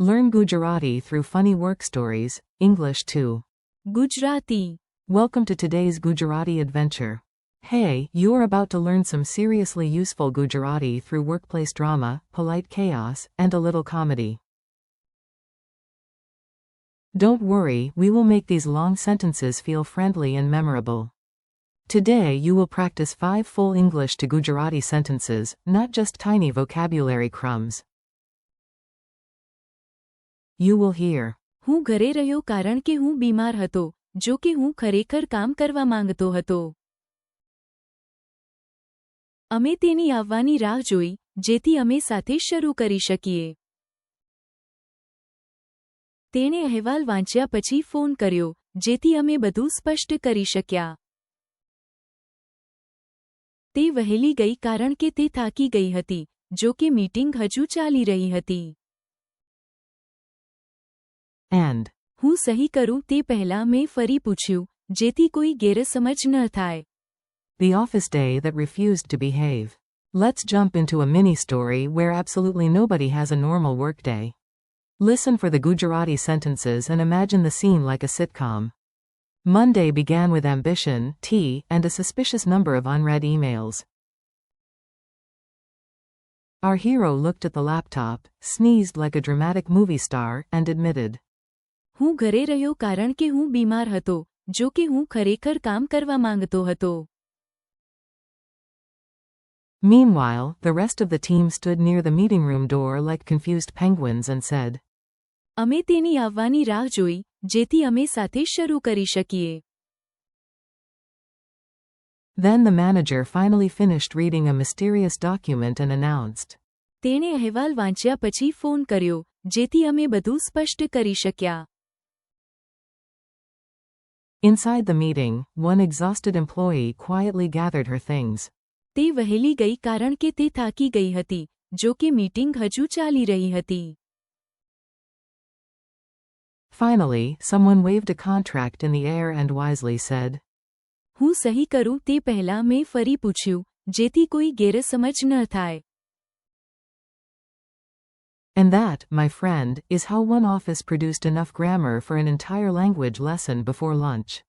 Learn Gujarati through funny work stories, English 2. Gujarati. Welcome to today's Gujarati adventure. Hey, you are about to learn some seriously useful Gujarati through workplace drama, polite chaos, and a little comedy. Don't worry, we will make these long sentences feel friendly and memorable. Today you will practice 5 full English to Gujarati sentences, not just tiny vocabulary crumbs. You will hear. હું ઘરે રહ્યો કારણ કે હું બીમાર હતો, જો કે હું ખરેખર કામ કરવા માંગતો હતો. અમે તેની આવવાની રાહ જોઈ, જેથી અમે સાથે શરૂ કરી શકીએ. તેણે અહેવાલ વાંચ્યા પછી ફોન કર્યો, જેથી અમે બધું સ્પષ્ટ કરી શક્યા. તે વહેલી ગઈ કારણ કે તે થાકી ગઈ હતી, જો કે મીટિંગ હજુ ચાલી રહી હતી. And. હું સહી કરું તે પહેલાં મેં ફરી પૂછ્યું, જેથી કોઈ ગેરસમજ ન થાય. The office day that refused to behave. Let's jump into a mini story where absolutely nobody has a normal workday. Listen for the Gujarati sentences and imagine the scene like a sitcom. Monday began with ambition, tea, and a suspicious number of unread emails. Our hero looked at the laptop, sneezed like a dramatic movie star, and admitted. હું ઘરે રહ્યો કારણ કે હું બીમાર હતો, જો કે હું ખરેખર કામ કરવા માંગતો હતો. Meanwhile, the rest of the team stood near the meeting room door like confused penguins and said. અમે તેની આવવાની રાહ જોઈ, જેથી અમે સાથે શરૂ કરી શકીએ. Then the manager finally finished reading a mysterious document and announced. તેણે અહેવાલ વાંચ્યા પછી ફોન કર્યો, જેથી અમે બધું સ્પષ્ટ કરી શક્યા. Inside the meeting, one exhausted employee quietly gathered her things. તે વહેલી ગઈ કારણ કે તે થાકી ગઈ હતી, જો કે મીટિંગ હજુ ચાલી રહી હતી. Finally, someone waved a contract in the air and wisely said. હું સહી કરું તે પહેલાં મેં ફરી પૂછ્યું, જેથી કોઈ ગેરસમજ ન થાય. And that, my friend, is how one office produced enough grammar for an entire language lesson before lunch.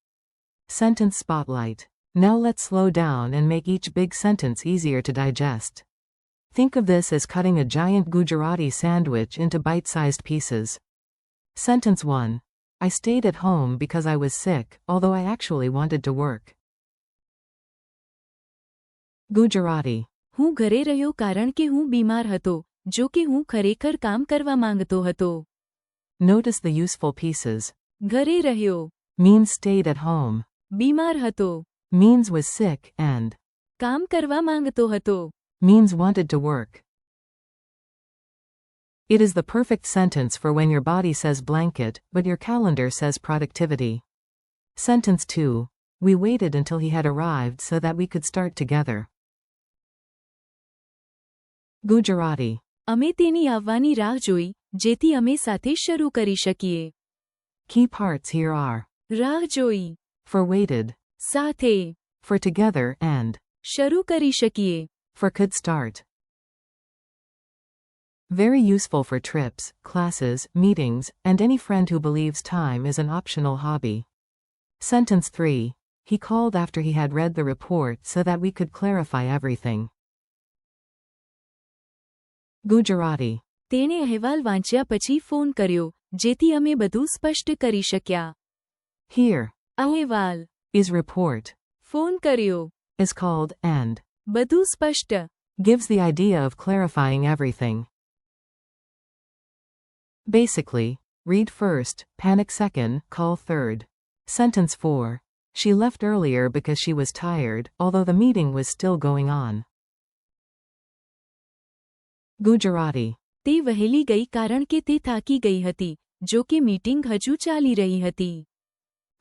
Sentence spotlight. Now let's slow down and make each big sentence easier to digest. Think of this as cutting a giant Gujarati sandwich into bite-sized pieces. Sentence 1. I stayed at home because I was sick, although I actually wanted to work. Gujarati. હું ઘરે રહ્યો કારણ કે હું બીમાર હતો, જો કે હું ખરેખર કામ કરવા માંગતો હતો. Notice the useful pieces. ઘરે રહ્યો Means stayed at home. બીમાર હતો. Means was sick, and કામ કરવા માંગતો હતો. means wanted to work. It is the perfect sentence for when your body says blanket, but your calendar says productivity. Sentence 2. We waited until he had arrived so that we could start together. Gujarati. અમે તેની આવવાની રાહ જોઈ, જેથી અમે સાથે શરૂ કરી શકીએ. Key parts here are. રાહ જોઈ. For waited. સાથે. For together, and. શરૂ કરી શકીએ. For could start. Very useful for trips, classes, meetings, and any friend who believes time is an optional hobby. Sentence 3. He called after he had read the report so that we could clarify everything. Gujarati. તેણે અહેવાલ વાંચ્યા પછી phone કર્યો, જેથી અમે બધું સ્પષ્ટ કરી શક્યા. Here. અહેવાલ. Is report. ફોન કર્યો. Is called, and. બધું સ્પષ્ટ. Gives the idea of clarifying everything. Basically, read first, panic second, call third. Sentence 4. She left earlier because she was tired, although the meeting was still going on. Gujarati. તે વહેલી ગઈ કારણ કે તે થાકી ગઈ હતી, જો કે મીટિંગ હજુ ચાલી રહી હતી.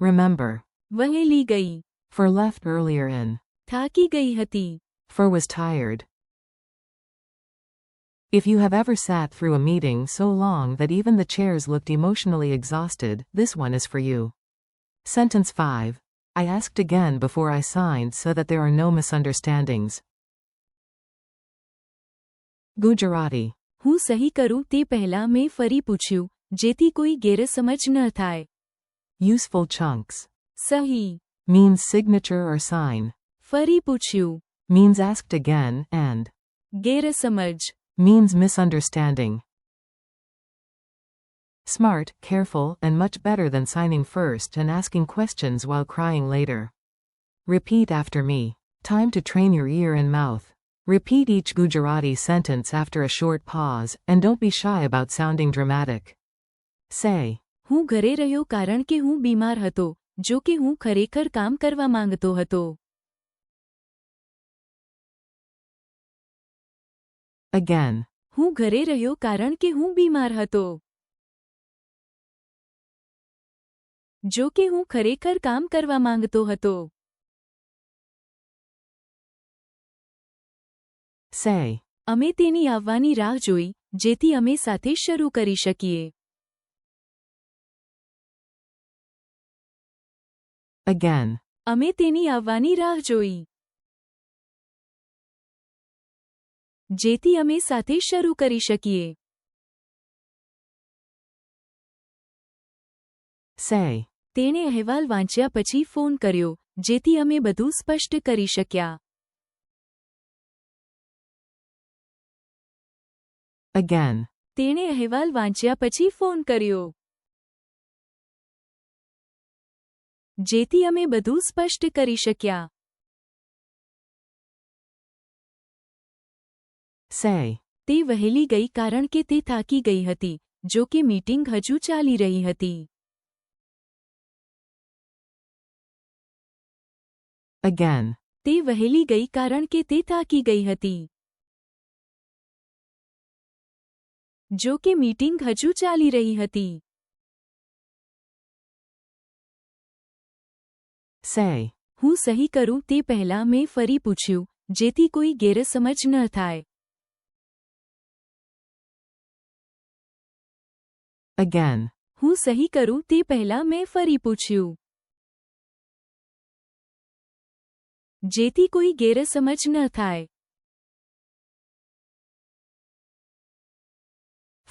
Remember. વહેલી ગઈ. For left earlier in. થાકી ગઈ હતી. For was tired. If you have ever sat through a meeting so long that even the chairs looked emotionally exhausted, this one is for you. Sentence 5. I asked again before I signed so that there are no misunderstandings. Gujarati. હું સહી કરું તે પહેલાં મેં ફરી પૂછ્યું, જેથી કોઈ ગેરસમજ ન થાય. Useful chunks. સહી Means signature or sign. ફરી પૂછ્યું. Means asked again, and. ગેરસમજ Means misunderstanding. Smart, careful, and much better than signing first and asking questions while crying later. Repeat after me. Time to train your ear and mouth. Repeat each Gujarati sentence after a short pause, and don't be shy about sounding dramatic. Say. હું ઘરે રહ્યો કારણ કે હું બીમાર હતો, જો કે હું ખરેખર કામ કરવા માંગતો હતો. Again. હું ઘરે રહ્યો કારણ કે હું બીમાર હતો, જો કે હું ખરેખર કામ કરવા માંગતો હતો. Say. અમે તેની આવવાની રાહ જોઈ, જેથી અમે સાથે શરૂ કરી શકીએ. Again. અમે તેની આવવાની રાહ જોઈ, જેથી અમે સાથે શરૂ કરી શકીએ. Say. તેણે અહેવાલ વાંચ્યા પછી ફોન કર્યો, જેથી અમે બધું સ્પષ્ટ કરી શક્યા. Again. તેણે અહેવાલ વાંચ્યા પછી ફોન કર્યો, જેથી અમે બધું સ્પષ્ટ કરી શક્યા. Say. તે વહેલી ગઈ કારણ કે તે થાકી ગઈ હતી, જો કે મીટિંગ હજુ ચાલી રહી હતી. Again. તે વહેલી ગઈ કારણ કે તે થાકી ગઈ હતી, જો કે મીટિંગ હજુ ચાલી રહી હતી. Say. હું સહી કરું તે પહેલાં મેં ફરી પૂછ્યું, જેથી કોઈ ગેરસમજ ન થાય. Again. હું સહી કરું તે પહેલાં મેં ફરી પૂછ્યું, જેથી કોઈ ગેરસમજ ન થાય.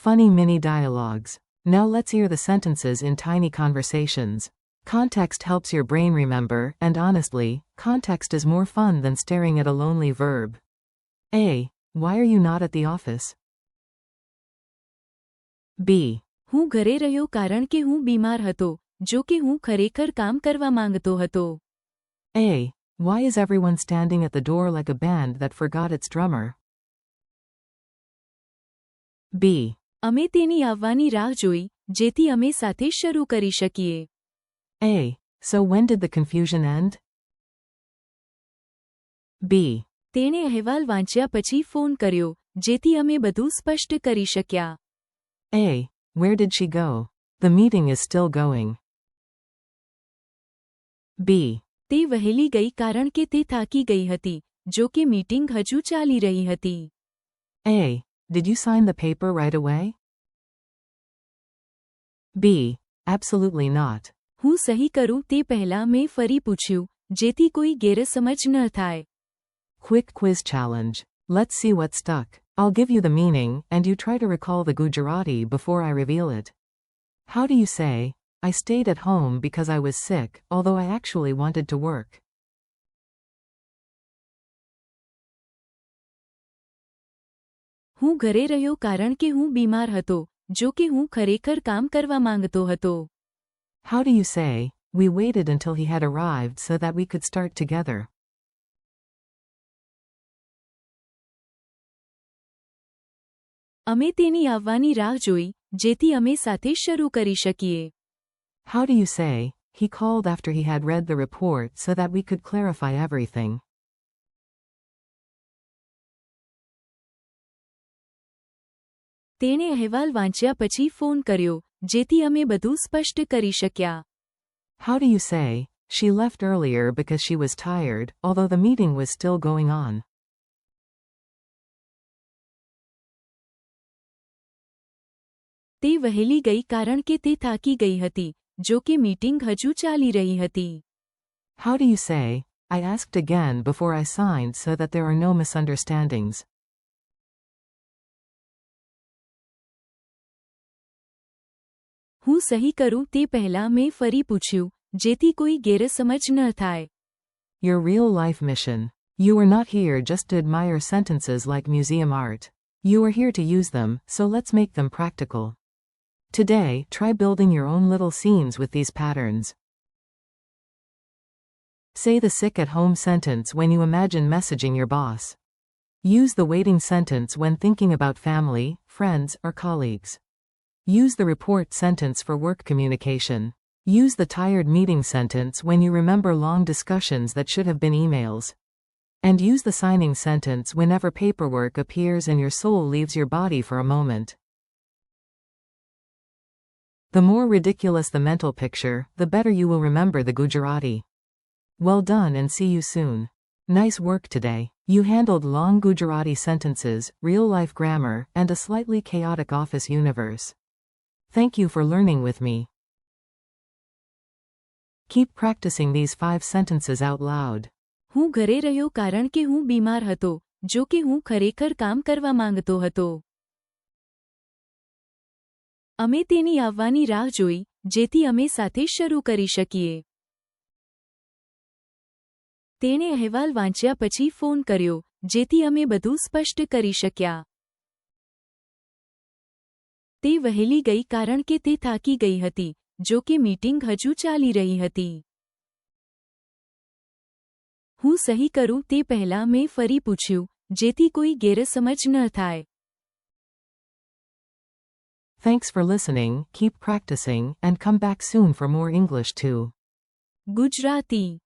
Funny mini dialogues. Now let's hear the sentences in tiny conversations. Context helps your brain remember, and honestly, context is more fun than staring at a lonely verb. A. Why are you not at the office? B. હું ઘરે રહ્યો કારણ કે હું બીમાર હતો, જો કે હું ખરેખર કામ કરવા માંગતો હતો. A. Why is everyone standing at the door like a band that forgot its drummer? B. અમે તેની આવવાની રાહ જોઈ, જેથી અમે સાથે શરૂ કરી શકીએ. A. So when did the confusion end? B. તેણે અહેવાલ વાંચ્યા પછી ફોન કર્યો, જેથી અમે બધું સ્પષ્ટ કરી શક્યા. A. Where did she go? The meeting is still going. B. તે વહેલી ગઈ કારણ કે તે થાકી ગઈ હતી, જો કે મીટિંગ હજુ ચાલી રહી હતી. A. Did you sign the paper right away? B. Absolutely not. હું સહી કરું તે પહેલાં મેં ફરી પૂછ્યું, જેથી કોઈ ગેરસમજ ન થાય. Quick quiz challenge. Let's see what stuck. I'll give you the meaning, and you try to recall the Gujarati before I reveal it. How do you say, I stayed at home because I was sick, although I actually wanted to work? હું ઘરે રહ્યો કારણ કે હું બીમાર હતો, જો કે હું ખરેખર કામ કરવા માંગતો હતો. How do you say, we waited until he had arrived so that we could start together? અમે તેની આવવાની રાહ જોઈ, જેથી અમે સાથે શરૂ કરી શકીએ. How do you say, he called after he had read the report so that we could clarify everything? તેણે અહેવાલ વાંચ્યા પછી ફોન કર્યો, જેથી અમે બધું સ્પષ્ટ કરી શક્યા. How do you say, she left earlier because she was tired, although the meeting was still going on? તે વહેલી ગઈ કારણ કે તે થાકી ગઈ હતી, જો કે મીટિંગ હજુ ચાલી રહી હતી. How do you say, I asked again before I signed so that there are no misunderstandings? સહી કરું તે પહેલાં મેં ફરી પૂછ્યું, જેથી કોઈ ગેરસમજ ન થાય. Your real-life mission. You are not here just to admire sentences like museum art. You are here to use them, so let's make them practical. Today, try building your own little scenes with these patterns. Say the sick-at-home sentence when you imagine messaging your boss. Use the waiting sentence when thinking about family, friends, or colleagues. Use the report sentence for work communication. Use the tired meeting sentence when you remember long discussions that should have been emails. And use the signing sentence whenever paperwork appears and your soul leaves your body for a moment. The more ridiculous the mental picture, the better you will remember the Gujarati. Well done and see you soon. Nice work today. You handled long Gujarati sentences, real-life grammar, and a slightly chaotic office universe. Thank you for learning with me. Keep practicing these 5 sentences out loud. હું ઘરે રહ્યો કારણ કે હું બીમાર હતો, જો કે હું ખરેખર કામ કરવા માંગતો હતો. અમે તેની આવવાની રાહ જોઈ, જેથી અમે સાથે શરૂ કરી શકીએ. તેણે અહેવાલ વાંચ્યા પછી ફોન કર્યો, જેથી અમે બધું સ્પષ્ટ કરી શક્યા. તે વહેલી ગઈ કારણ કે તે થાકી ગઈ હતી, જો કે મીટિંગ હજુ ચાલી રહી હતી. હું સહી કરું તે પહેલાં મેં ફરી પૂછ્યું, જેથી કોઈ ગેરસમજ ન થાય. Thanks for listening, keep practicing, and come back soon for more English too. Gujarati.